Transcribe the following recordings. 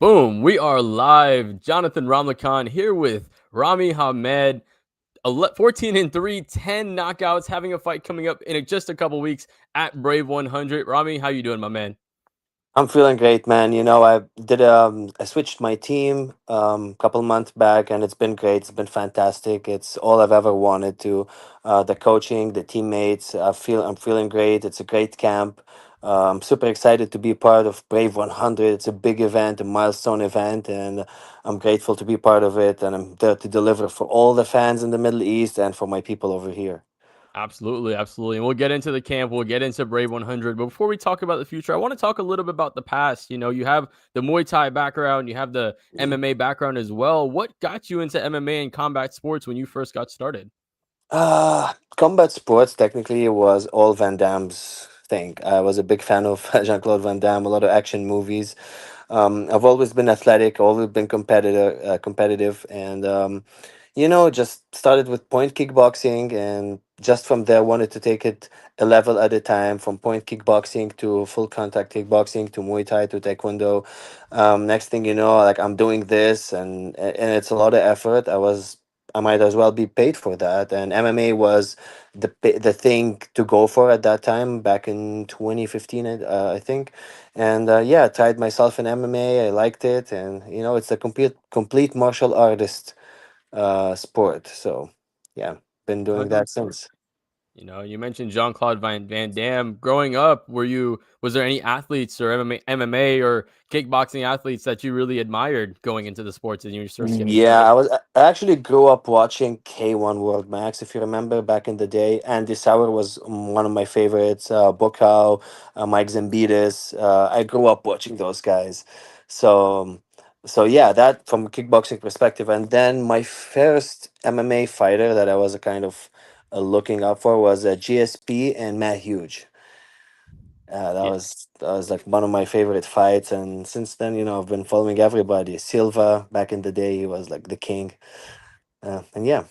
Boom, we are live. Jonathan Ramlakan here with Rami Hamed. 14 and 3, 10 knockouts, having a fight coming up in just a couple weeks at Brave 100. Rami, how you doing, my man? I'm feeling great, man. I switched my team couple months back, and it's been great. It's been fantastic. It's all I've ever wanted to. The coaching, the teammates. I'm feeling great. It's a great camp. I'm super excited to be part of Brave 100. It's a big event, a milestone event, and I'm grateful to be part of it. And I'm there to deliver for all the fans in the Middle East and for my people over here. Absolutely, absolutely. And we'll get into the camp, we'll get into Brave 100. But before we talk about the future, I want to talk a little bit about the past. You have the Muay Thai background, you have the MMA background as well. What got you into MMA and combat sports when you first got started? Combat sports technically was all Van Damme's thing. I was a big fan of Jean-Claude Van Damme, a lot of action movies. I've always been athletic, always been competitive, and just started with point kickboxing, and just from there wanted to take it a level at a time, from point kickboxing to full contact kickboxing to Muay Thai to Taekwondo. Next thing you know, like I'm doing this, and it's a lot of effort. I might as well be paid for that, and MMA was the thing to go for at that time back in 2015, I think. And yeah, I tried myself in MMA. I liked it, and it's a complete martial artist sport. So yeah, been doing that 100%. since. You mentioned Jean-Claude Van Damme. Growing up, was there any athletes or MMA or kickboxing athletes that you really admired going into the sports and you were first getting Yeah, started? I actually grew up watching K1 World Max, if you remember back in the day. Andy Sauer was one of my favorites. Bokau, Mike Zambitis. I grew up watching those guys. So, so yeah, that from a kickboxing perspective. And then my first MMA fighter that I was kind of looking up for was GSP and Matt Huge. Yeah, That was like one of my favorite fights, and since then, I've been following everybody. Silva back in the day, he was like the king, and yeah.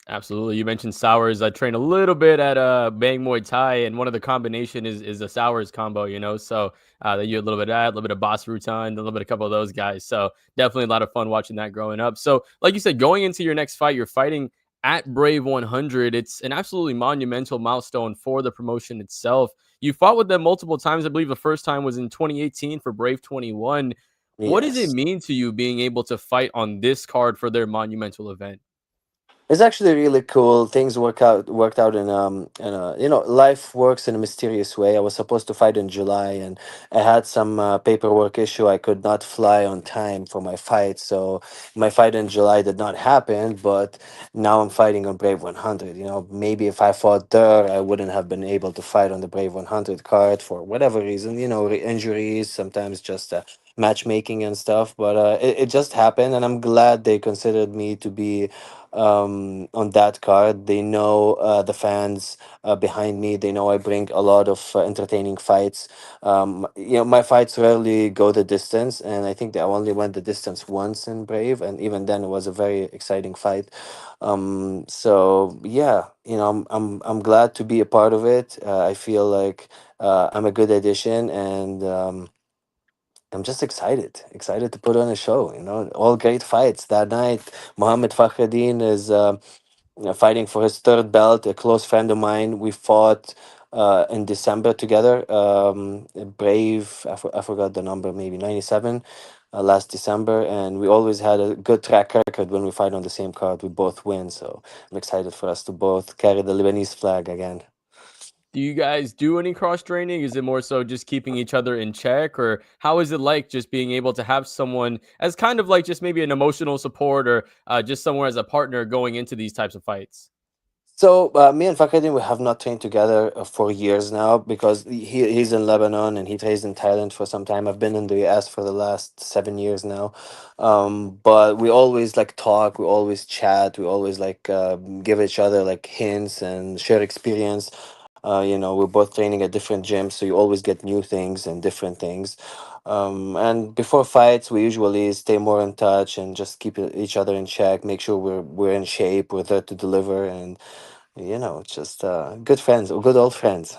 absolutely. You mentioned Sours. I train a little bit at Bang Muay Thai, and one of the combination is the Sours combo. So they do a little bit of that, a little bit of Boss Rutan, a little bit of a couple of those guys. So definitely a lot of fun watching that growing up. So like you said, going into your next fight, you're fighting at Brave 100. It's an absolutely monumental milestone for the promotion itself. You fought with them multiple times. I believe the first time was in 2018 for Brave 21. What does it Yes. mean to you being able to fight on this card for their monumental event? It's actually really cool. Things worked out life works in a mysterious way. I was supposed to fight in July, and I had some paperwork issue. I could not fly on time for my fight, so my fight in July did not happen. But now I'm fighting on Brave 100. Maybe if I fought there, I wouldn't have been able to fight on the Brave 100 card for whatever reason. Injuries, sometimes just matchmaking and stuff. But it just happened, and I'm glad they considered me to be on that card. They know the fans behind me. They know I bring a lot of entertaining fights. My fights rarely go the distance, and I think they only went the distance once in Brave, and even then it was a very exciting fight. So yeah, I'm glad to be a part of it. I feel like I'm a good addition, and I'm just excited to put on a show. All great fights that night. Mohammed Fakhreddin is fighting for his third belt. A close friend of mine. We fought in December together. Brave, I forgot the number, maybe 97. Last December, and we always had a good track record when we fight on the same card. We both win, so I'm excited for us to both carry the Lebanese flag again. Do you guys do any cross training? Is it more so just keeping each other in check, or how is it like just being able to have someone as kind of like just maybe an emotional support or just somewhere as a partner going into these types of fights? So me and Fakhreddin, we have not trained together for years now because he's in Lebanon and he trains in Thailand for some time. I've been in the US for the last 7 years now, but we always like talk, we always chat, we always like give each other like hints and share experience. We're both training at different gyms, so you always get new things and different things. And before fights, we usually stay more in touch and just keep each other in check, make sure we're in shape, we're there to deliver, and just good friends, good old friends.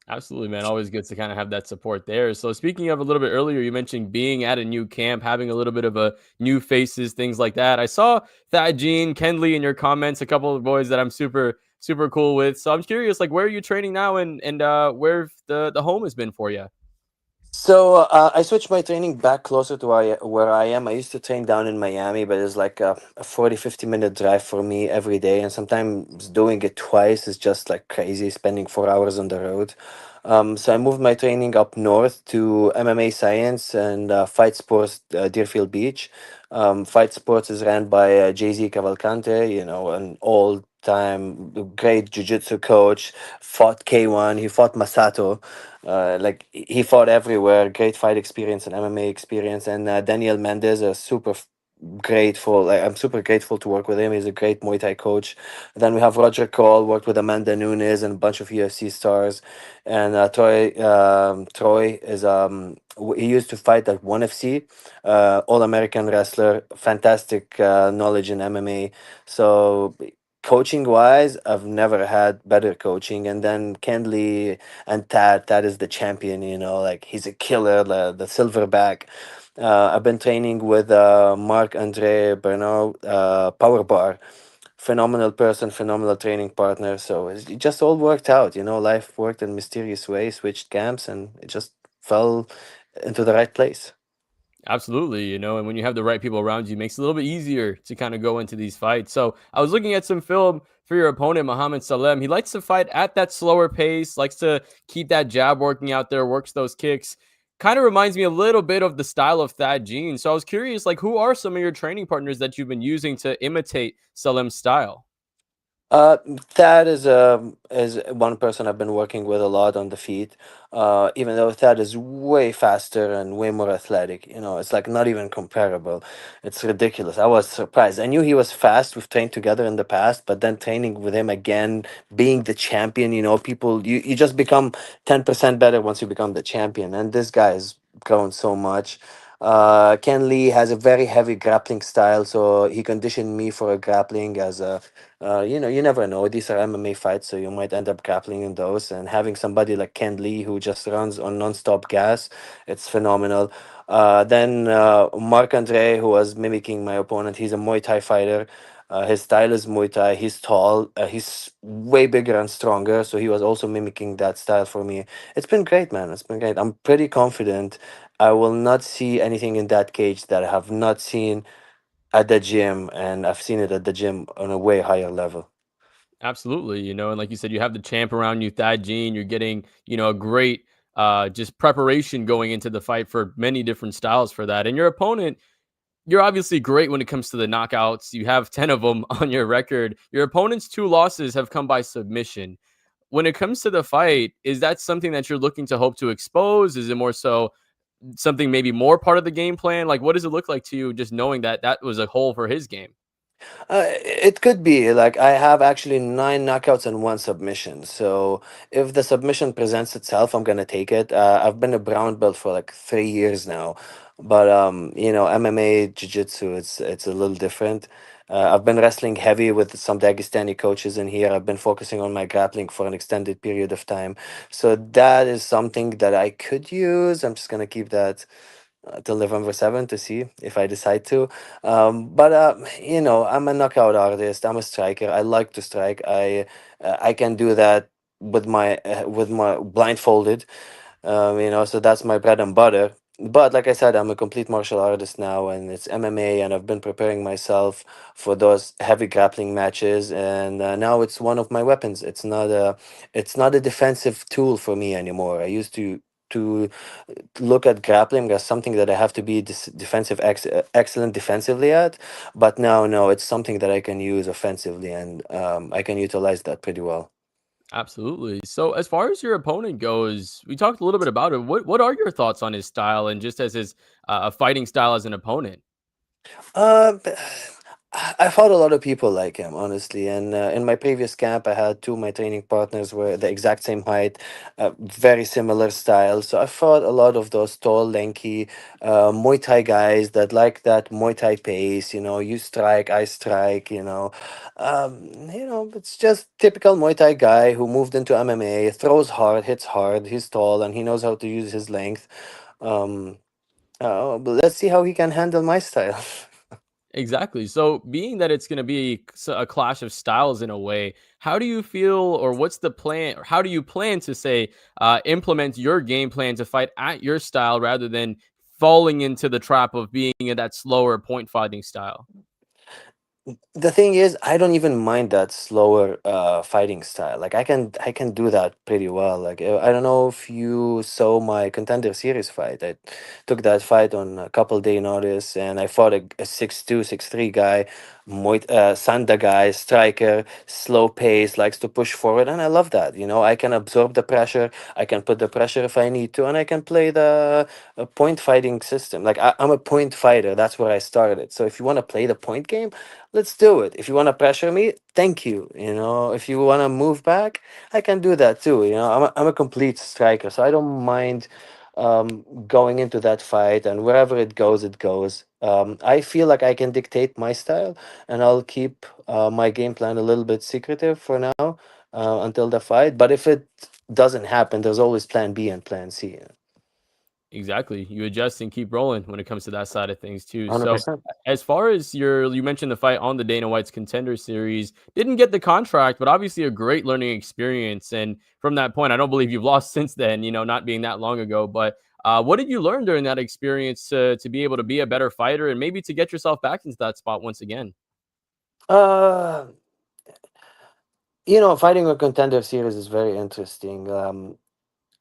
Absolutely, man. Always good to kind of have that support there. So, speaking of a little bit earlier, you mentioned being at a new camp, having a little bit of a new faces, things like that. I saw Thad Gene, Kenley in your comments, a couple of boys that I'm super cool with. So, I'm curious, like, where are you training now, and where the home has been for you? So I switched my training back closer to where I am. I used to train down in Miami, but it's like a 40, 50 minute drive for me every day. And sometimes doing it twice is just like crazy, spending 4 hours on the road. So I moved my training up north to MMA Science and Fight Sports, Deerfield Beach. Fight Sports is ran by Jay-Z Cavalcante, you know, an old time great jiu-jitsu coach, fought K1, he fought Masato, like he fought everywhere. Great fight experience and MMA experience. And Daniel Mendez, a grateful. I'm super grateful to work with him. He's a great Muay Thai coach. Then we have Roger Cole, worked with Amanda Nunes and a bunch of UFC stars. And Troy is he used to fight at ONE FC, All American wrestler, fantastic knowledge in MMA. So coaching wise, I've never had better coaching. And then Kenley and Tad is the champion. You know, like he's a killer, the silverback. I've been training with Marc Andre Bernard, Power Bar. Phenomenal person, phenomenal training partner. So it just all worked out. You know, life worked in mysterious ways, switched camps, and it just fell into the right place. Absolutely, and when you have the right people around you, it makes it a little bit easier to kind of go into these fights. So I was looking at some film for your opponent, Mohammed Salem. He likes to fight at that slower pace, likes to keep that jab working out there, works those kicks. Kind of reminds me a little bit of the style of Thad Gene. So I was curious, like, who are some of your training partners that you've been using to imitate Salem's style? Uh, Thad is one person I've been working with a lot on the feet. Even though Thad is way faster and way more athletic, you know, it's like not even comparable. It's ridiculous. I was surprised. I knew he was fast. We've trained together in the past, but then training with him again, being the champion, you know, you just become 10% better once you become the champion. And this guy has grown so much. Ken Lee has a very heavy grappling style, so he conditioned me for a grappling as a you know, you never know. These are MMA fights, so you might end up grappling in those. And having somebody like Ken Lee who just runs on non-stop gas, it's phenomenal. Then Marc Andre, who was mimicking my opponent, he's a Muay Thai fighter. His style is Muay Thai. He's tall. He's way bigger and stronger, so he was also mimicking that style for me. It's been great, man. It's been great. I'm pretty confident I will not see anything in that cage that I have not seen at the gym, and I've seen it at the gym on a way higher level. Absolutely, and like you said, you have the champ around you, Thad Gene. You're getting, a great just preparation going into the fight for many different styles for that. And your opponent, you're obviously great when it comes to the knockouts. You have 10 of them on your record. Your opponent's two losses have come by submission. When it comes to the fight, is that something that you're looking to hope to expose? Is it more so something maybe more part of the game plan? Like, what does it look like to you just knowing that that was a hole for his game? It could be like I have actually 9 knockouts and 1 submission. So if the submission presents itself, I'm gonna take it. I've been a brown belt for like 3 years now, but you know, MMA, jiu-jitsu, it's a little different. I've been wrestling heavy with some Dagestani coaches in here. I've been focusing on my grappling for an extended period of time. So that is something that I could use. I'm just gonna keep that till November 7th to see if I decide to. But you know, I'm a knockout artist. I'm a striker. I like to strike. I can do that with my blindfolded. You know, so that's my bread and butter. But like I said, I'm a complete martial artist now, and it's MMA, and I've been preparing myself for those heavy grappling matches, and now it's one of my weapons. It's not a defensive tool for me anymore. I used to look at grappling as something that I have to be excellent defensively at, but now no, it's something that I can use offensively, and I can utilize that pretty well. Absolutely. So, as far as your opponent goes, we talked a little bit about it. What are your thoughts on his style and just as his fighting style as an opponent? Uh, I fought a lot of people like him, honestly. And in my previous camp, I had two of my training partners were the exact same height, very similar style. So I fought a lot of those tall, lanky Muay Thai guys that like that Muay Thai pace. You know, you strike, I strike. It's just typical Muay Thai guy who moved into MMA, throws hard, hits hard. He's tall and he knows how to use his length. Um, but let's see how he can handle my style. Exactly. So, being that it's going to be a clash of styles in a way, how do you feel, or what's the plan, or how do you plan to say implement your game plan to fight at your style rather than falling into the trap of being in that slower point fighting style? The thing is, I don't even mind that slower fighting style. Like I can do that pretty well. Like I don't know if you saw my Contender Series fight. I took that fight on a couple day notice, and I fought a 6'2", 6'3" guy, Sanda guy, striker, slow pace, likes to push forward, and I love that. I can absorb the pressure. I can put the pressure if I need to, and I can play the point fighting system. Like I'm a point fighter. That's where I started. So if you want to play the point game, let's do it. If you want to pressure me, thank you. If you want to move back, I can do that too. I'm a complete striker, so I don't mind going into that fight, and wherever it goes, it goes. I feel like I can dictate my style, and I'll keep my game plan a little bit secretive for now until the fight. But if it doesn't happen, there's always plan B and plan C. Exactly. You adjust and keep rolling when it comes to that side of things too. So, 100%. as far as you mentioned the fight on the Dana White's Contender Series, didn't get the contract, but obviously a great learning experience. And from that point, I don't believe you've lost since then. Not being that long ago. But what did you learn during that experience to be able to be a better fighter and maybe to get yourself back into that spot once again? Uh, Fighting a Contender Series is very interesting.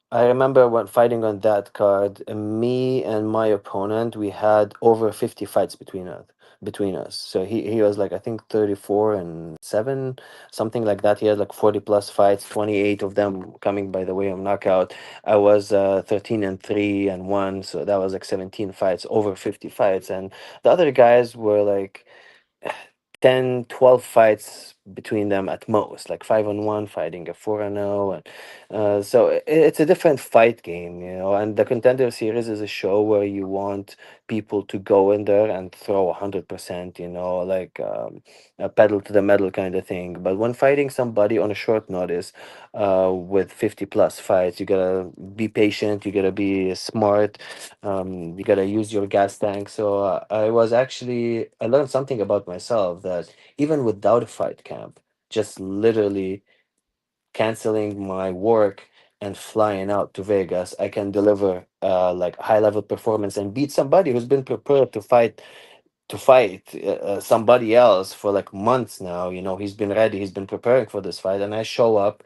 I remember when fighting on that card, me and my opponent, we had over 50 fights between us. So he was like I think 34 and 7, something like that. He had like 40 plus fights, 28 of them coming by the way of knockout. I was 13 and 3 and 1, so that was like 17 fights, over 50 fights. And the other guys were like 10, 12 fights between them at most, like 5-on-1 fighting a 4-0. And so it's a different fight game. And the Contender Series is a show where you want people to go in there and throw 100%, like a pedal to the metal kind of thing. But when fighting somebody on a short notice with 50 plus fights, you gotta be patient, you gotta be smart, you gotta use your gas tank. So I learned something about myself, that even without a fight camp, just literally canceling my work and flying out to Vegas, I can deliver like high level performance and beat somebody who's been prepared to fight somebody else for like months now. He's been ready, he's been preparing for this fight, and I show up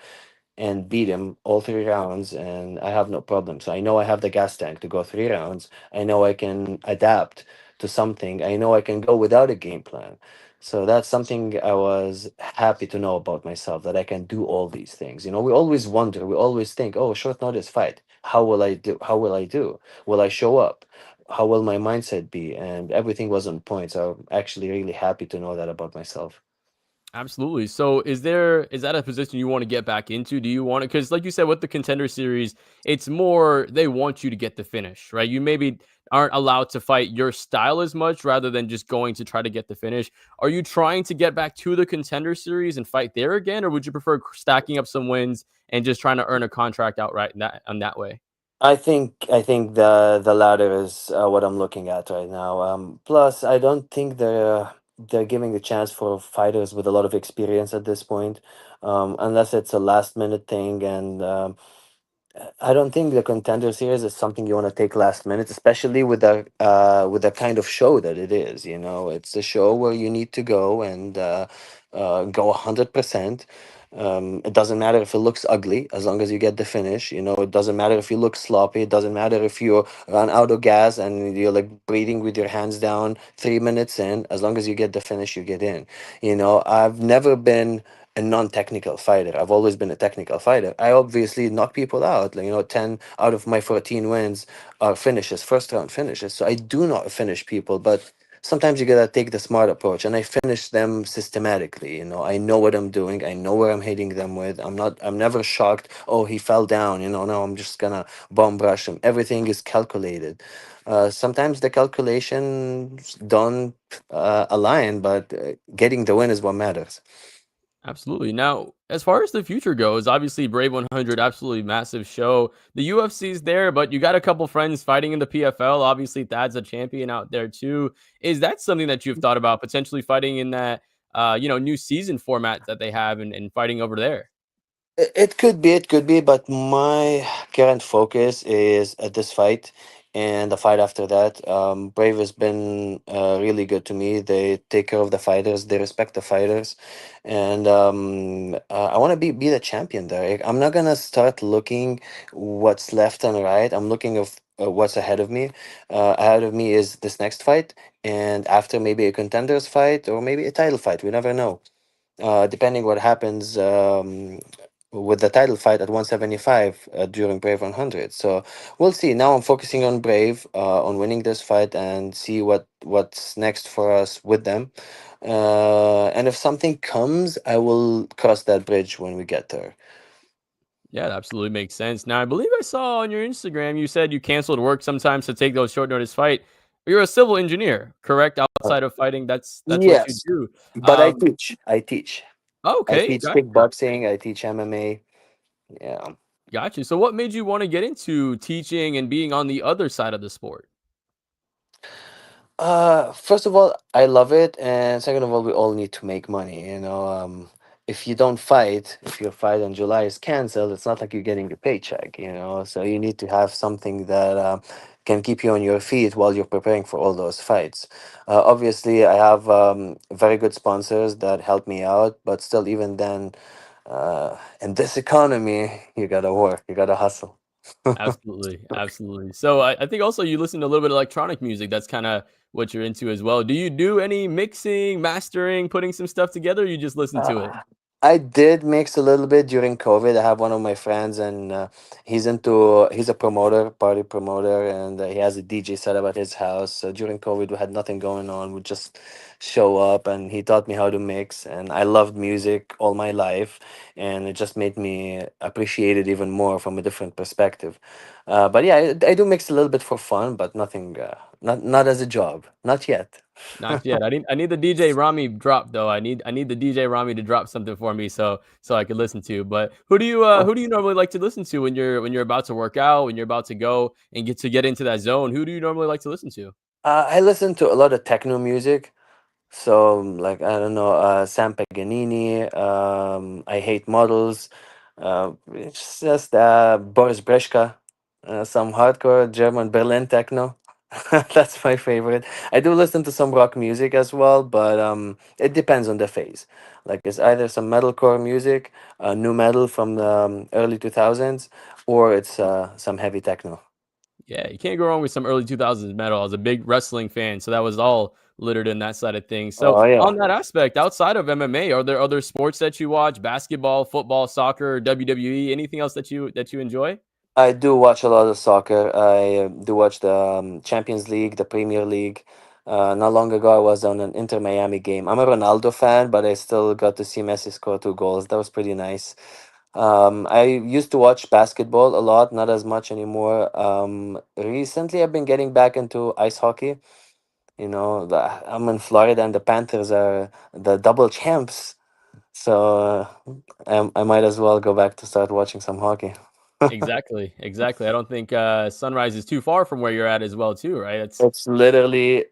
and beat him all 3 rounds, and I have no problem. So I know I have the gas tank to go 3 rounds. I know I can adapt to something. I know I can go without a game plan. So that's something I was happy to know about myself, that I can do all these things. We always wonder, we always think, oh, short notice fight. How will I do? How will I do? Will I show up? How will my mindset be? And everything was on point. So I'm actually really happy to know that about myself. Absolutely. So is that a position you want to get back into? Do you want to, because like you said with the Contender Series, it's more they want you to get the finish, right? You maybe aren't allowed to fight your style as much rather than just going to try to get the finish. Are you trying to get back to the Contender Series and fight there again, or would you prefer stacking up some wins and just trying to earn a contract outright in that way? I think the latter is what I'm looking at right now. Plus, I don't think they're giving a chance for fighters with a lot of experience at this point, unless it's a last minute thing. And I don't think the Contender Series is something you want to take last minute, especially with the kind of show that it is. It's a show where you need to go and go 100%. It doesn't matter if it looks ugly, as long as you get the finish. It doesn't matter if you look sloppy. It doesn't matter if you run out of gas and you're like breathing with your hands down 3 minutes in. As long as you get the finish, you get in. I've never been a non-technical fighter. I've always been a technical fighter. I obviously knock people out. Like, 10 out of my 14 wins are finishes, first round finishes. So I do not finish people, but sometimes you gotta take the smart approach, and I finish them systematically. You know, I know what I'm doing. I know where I'm hitting them with. I'm never shocked. Oh, he fell down. You know, no, I'm just gonna bomb rush him. Everything is calculated. Sometimes the calculations don't align, but getting the win is what matters. Absolutely. Now, as far as the future goes, obviously Brave 100, absolutely massive show. The UFC's there, but you got a couple friends fighting in the PFL. Obviously, Thad's a champion out there too. Is that something that you've thought about potentially fighting in that, new season format that they have and fighting over there? It could be, but my current focus is at this fight and the fight after that. Brave has been really good to me. They take care of the fighters, they respect the fighters, and I want to be the champion there. I'm not gonna start looking what's left and right. I'm looking of what's ahead of me. Ahead of me is this next fight, and after maybe a contenders fight or maybe a title fight. We never know, depending what happens with the title fight at 175 during Brave 100. So we'll see. Now I'm focusing on Brave, on winning this fight and see what's next for us with them. And if something comes, I will cross that bridge when we get there. Yeah, that absolutely makes sense. Now, I believe I saw on your Instagram you said you canceled work sometimes to take those short notice fight. You're a civil engineer, correct? Uh, Outside of fighting, that's what you yes, do. but I Um, teach. I teach. I okay, teach kickboxing. I teach MMA. Yeah. got you. So, what made you want to get into teaching and being on the other side of the sport? First of all, I love it, and second of all, we all need to make money. You know, if you don't fight, if your fight in July is canceled, it's not like you're getting a paycheck. You know, so you need to have something that can keep you on your feet while you're preparing for all those fights. Obviously, I have very good sponsors that help me out, but still, even then, in this economy, you gotta work, you gotta hustle. Absolutely, absolutely. So, I think also you listen to a little bit of electronic music. That's kind of what you're into as well. Do you do any mixing, mastering, putting some stuff together? Or you just listen to it? Uh, I did mix a little bit during COVID. I have one of my friends, and he's a promoter, party promoter, and he has a DJ setup at his house. So during COVID, we had nothing going on. We just show up, and he taught me how to mix. And I loved music all my life, and it just made me appreciate it even more from a different perspective. But yeah, I do mix a little bit for fun, but nothing, not as a job, not yet. Not yet. I need the DJ Rami drop though. I need the DJ Rami to drop something for me so I could listen to. But who do you normally like to listen to when you're about to work out, when you're about to go and get into that zone? Who do you normally like to listen to? I listen to a lot of techno music. So, like, I don't know, Sam Paganini, I Hate Models, it's just Boris Brejcha, some hardcore German Berlin techno. That's my favorite. I do listen to some rock music as well, but it depends on the phase. Like, it's either some metalcore music, new metal from the early 2000s, or it's some heavy techno. Yeah, you can't go wrong with some early 2000s metal. I was a big wrestling fan, so that was all littered in that side of things. So, Oh, yeah. on that aspect, outside of MMA, are there other sports that you watch? Basketball, football, soccer, WWE, anything else that you enjoy? I do watch a lot of soccer. I do watch the Champions League, the Premier League. Not long ago, I was on an Inter Miami game. I'm a Ronaldo fan, but I still got to see Messi score 2 goals. That was pretty nice. I used to watch basketball a lot, not as much anymore. Recently, I've been getting back into ice hockey. You know, I'm in Florida, and the Panthers are the double champs. So I might as well go back to start watching some hockey. Exactly, exactly. I don't think, Sunrise is too far from where you're at as well too, right? It's It's literally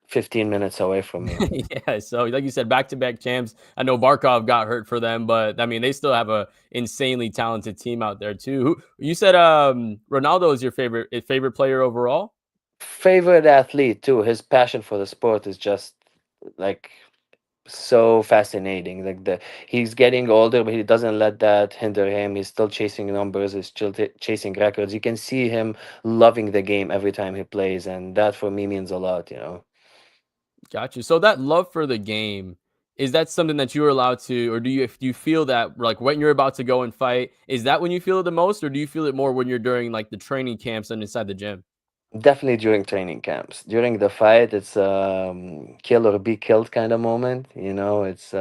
15 minutes away from me. yeah, so like you said, back-to-back champs. I know Barkov got hurt for them, but, I mean, they still have a insanely talented team out there too. Who you said, Ronaldo is your favorite player overall? Favorite athlete too. His passion for the sport is just like so fascinating. Like he's getting older, but he doesn't let that hinder him. He's still chasing numbers. He's still chasing records. You can see him loving the game every time he plays, and that for me means a lot. You know. Got you. So that love for the game, is that something that you're allowed to, or do you feel that like when you're about to go and fight, is that when you feel it the most, or do you feel it more when you're during like the training camps and inside the gym? Definitely during training camps. During the fight, it's kill or be killed kind of moment. It's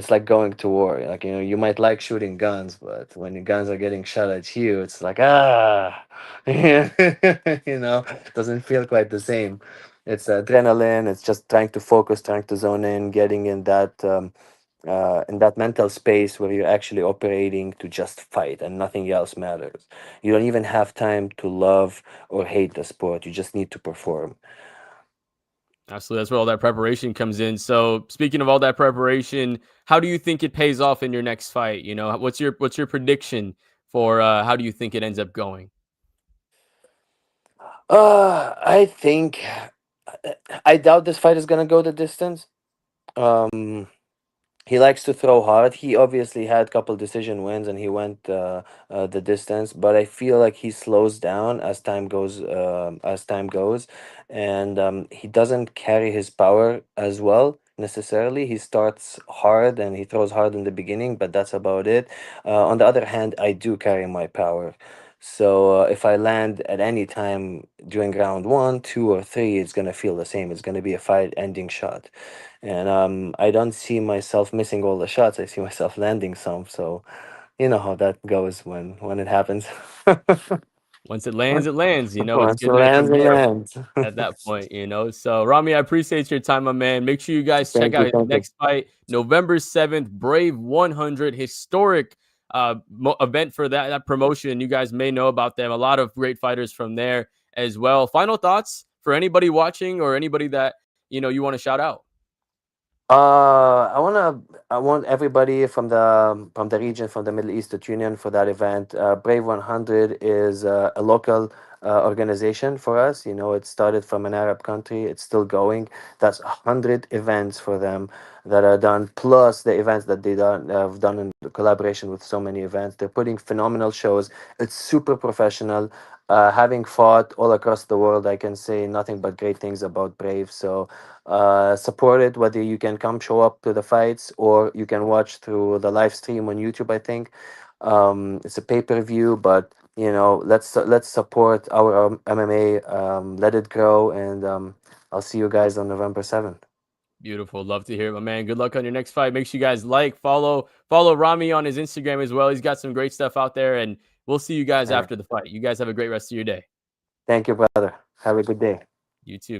like going to war. Like, you might like shooting guns, but when the guns are getting shot at you, it's like, doesn't feel quite the same. It's adrenaline. It's just trying to focus, trying to zone in, getting in that mental space where you're actually operating to just fight and nothing else matters. You don't even have time to love or hate the sport. You just need to perform. Absolutely. That's where all that preparation comes in. So speaking of all that preparation, how do you think it pays off in your next fight? What's your prediction for how do you think it ends up going? I think I doubt this fight is gonna go the distance. Um, he likes to throw hard. He obviously had a couple decision wins and he went the distance, but I feel like he slows down as time goes, and he doesn't carry his power as well necessarily. He starts hard and he throws hard in the beginning, but that's about it. On the other hand, I do carry my power. So if I land at any time during round one, two, or three, it's gonna feel the same. It's gonna be a fight-ending shot, and I don't see myself missing all the shots. I see myself landing some. So you know how that goes when it happens. Once it lands, it lands. It's Once it good night lands, from it there lands. at that point. So Rami, I appreciate your time, my man. Make sure you guys check Thank you, out his thank you. next fight, November 7th, Brave 100, historic event for that promotion. You guys may know about them. A lot of great fighters from there as well. Final thoughts for anybody watching or anybody that you want to shout out. I want everybody from the region, from the Middle East, to tune in for that event. Brave 100 is a local organization for us. It started from an Arab country. It's still going. That's 100 events for them that are done, plus the events that have done in collaboration with so many events. They're putting phenomenal shows. It's super professional. Having fought all across the world, I can say nothing but great things about Brave. So support it, whether you can come show up to the fights or you can watch through the live stream on YouTube. I think it's a pay-per-view, but let's support our MMA. Let it grow, and I'll see you guys on November 7th. Beautiful. Love to hear it, my man. Good luck on your next fight. Make sure you guys follow Rami on his Instagram as well. He's got some great stuff out there, and we'll see you guys All right. after the fight. You guys have a great rest of your day. Thank you, brother. Have a good day. You too.